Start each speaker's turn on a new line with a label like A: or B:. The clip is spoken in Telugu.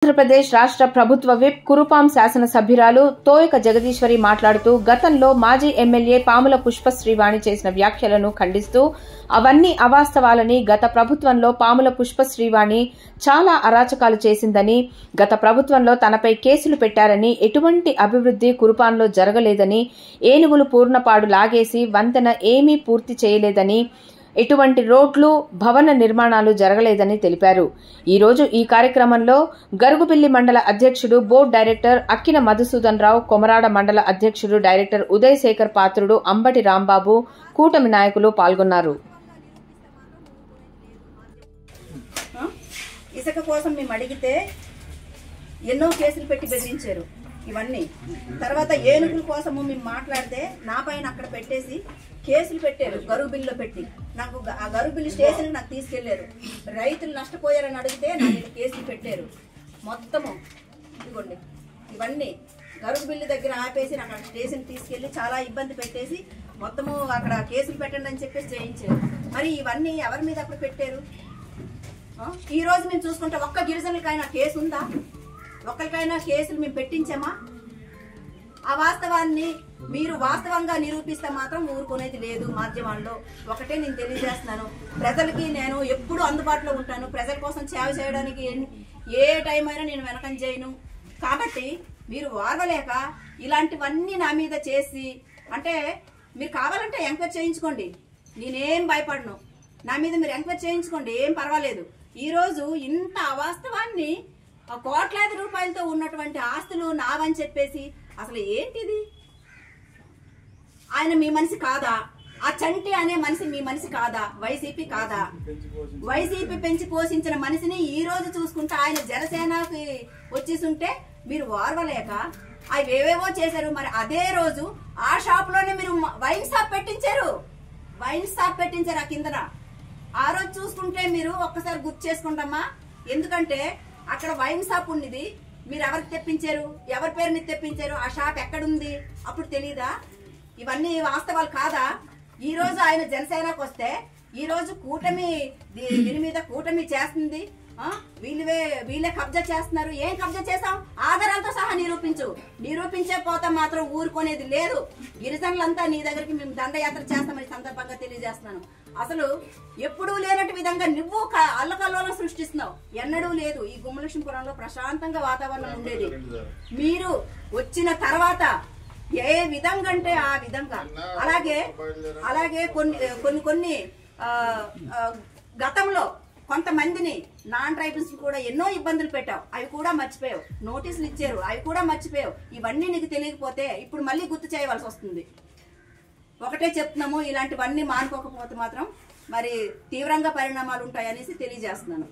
A: ఆంధ్రప్రదేశ్ రాష్ట్ర ప్రభుత్వ విప్ కురుపాం శాసనసభ్యురాలు తోయక జగదీశ్వరి మాట్లాడుతూ గతంలో మాజీ ఎమ్మెల్యే పాముల పుష్పశ్రీవాణి చేసిన వ్యాఖ్యలను ఖండిస్తూ అవన్నీ అవాస్తవాలని, గత ప్రభుత్వంలో పాముల పుష్పశ్రీవాణి చాలా అరాచకాలు చేసిందని, గత ప్రభుత్వంలో తనపై కేసులు పెట్టారని, ఎటువంటి అభివృద్ధి కురుపాంలో జరగలేదని, ఏనుగులు పూర్ణపాడు లాగేసి వంతెన ఏమీ పూర్తి చేయలేదని, ఎటువంటి రోడ్లు భవన నిర్మాణాలు జరగలేదని తెలిపారు. ఈ రోజు ఈ కార్యక్రమంలో గరుగుబిల్లి మండల అధ్యక్షుడు బోర్డు డైరెక్టర్ అక్కిన మధుసూదన్ రావు, కొమరాడ మండల అధ్యక్షుడు డైరెక్టర్ ఉదయ్ శేఖర్ పాత్రుడు, అంబటి రాంబాబు, కూటమి నాయకులు పాల్గొన్నారు.
B: ఇసుక కోసం మేము అడిగితే ఎన్నో కేసులు పెట్టి బెదిరించారు. ఇవన్నీ తర్వాత ఏనుగుల కోసము మేము మాట్లాడితే నా పైన అక్కడ పెట్టేసి కేసులు పెట్టారు. గరువు బిల్లులో పెట్టి నాకు ఆ గరువు బిల్లు స్టేషన్కి నాకు తీసుకెళ్లారు. రైతులు నష్టపోయారని అడిగితే నా మీద కేసులు పెట్టారు. మొత్తము ఇదిగోండి ఇవన్నీ గరువు బిల్లు దగ్గర ఆపేసి నాకు అక్కడ స్టేషన్ తీసుకెళ్లి చాలా ఇబ్బంది పెట్టేసి మొత్తము అక్కడ కేసులు పెట్టండి అని చెప్పేసి చేయించారు. మరి ఇవన్నీ ఎవరి మీద అప్పుడు పెట్టారు? ఈ రోజు మేము చూసుకుంటే ఒక్క గిరిజనులకైనా కేసు ఉందా? ఒక్కరికైనా కేసులు మేము పెట్టించామా? ఆ వాస్తవాన్ని మీరు వాస్తవంగా నిరూపిస్తే మాత్రం ఊరుకునేది లేదు. మాధ్యమాల్లో ఒకటే నేను తెలియజేస్తున్నాను, ప్రజలకి నేను ఎప్పుడు అందుబాటులో ఉంటాను. ప్రజల కోసం సేవ చేయడానికి ఏ టైం అయినా నేను వెనకం చేయను. కాబట్టి మీరు ఓర్వలేక ఇలాంటివన్నీ నా మీద చేసి, అంటే మీరు కావాలంటే ఎంక్వైరీ చేయించుకోండి, నేనేం భయపడను. నా మీద మీరు ఎంక్వైరీ చేయించుకోండి, ఏం పర్వాలేదు. ఈరోజు ఇంత అవాస్తవాన్ని కోట్లాది రూపాయలతో ఉన్నటువంటి ఆస్తులు నావని చెప్పేసి అసలు ఏంటిది? ఆయన మీ మనిషి కాదా? ఆ చంటి అనే మనిషి మీ మనిషి కాదా? వైసీపీ కాదా? వైసీపీ పెంచి పోషించిన మనిషిని ఈ రోజు చూసుకుంటే ఆయన జనసేనకి వచ్చేసుంటే మీరు ఓర్వలేక అవి ఏవేవో చేశారు. మరి అదే రోజు ఆ షాప్ లోనే మీరు వైన్ షాప్ పెట్టించారు. ఆ కిందన ఆ రోజు చూసుకుంటే మీరు ఒక్కసారి గుర్తు చేసుకుంటామా? ఎందుకంటే అక్కడ వైన్ షాప్ ఉన్నది. మీరు ఎవరికి తెప్పించారు? ఎవరి పేరు మీద తెప్పించారు? ఆ షాప్ ఎక్కడుంది? అప్పుడు తెలీదా? ఇవన్నీ వాస్తవాలు కాదా? ఈ రోజు ఆయన జనసేనకు వస్తే ఈ రోజు కూటమి దీని మీద కూటమి చేస్తుంది, వీళ్ళే కబ్జా చేస్తున్నారు. ఏం కబ్జా చేసాం? ఆధారాలతో సహా నిరూపించే పోతా మాత్రం ఊరుకునేది లేదు. గిరిజనులంతా నీ దగ్గరికి మేము దండయాత్ర చేస్తామని సందర్భంగా తెలియజేస్తున్నాను. అసలు ఎప్పుడూ లేనట్టు విధంగా నువ్వు అల్లకల్లోలం సృష్టిస్తున్నావు. ఎన్నడూ లేదు. ఈ గుమ్మలక్ష్మీపురంలో ప్రశాంతంగా వాతావరణం ఉండేది. మీరు వచ్చిన తర్వాత ఏ విధంగా అంటే ఆ విధంగా అలాగే కొన్ని గతంలో కొంతమందిని నాన్ ట్రైబల్స్ కూడా ఎన్నో ఇబ్బందులు పెట్టావు. అవి కూడా మర్చిపోయావు. నోటీసులు ఇచ్చారు, అవి కూడా మర్చిపోయావు. ఇవన్నీ నీకు తెలియకపోతే ఇప్పుడు మళ్ళీ గుర్తు చేయవలసి వస్తుంది. ఒకటే చెప్తున్నాము, ఇలాంటివన్నీ మానుకోకపోతే మాత్రం మరి తీవ్రంగా పరిణామాలు ఉంటాయనేసి తెలియజేస్తున్నాను.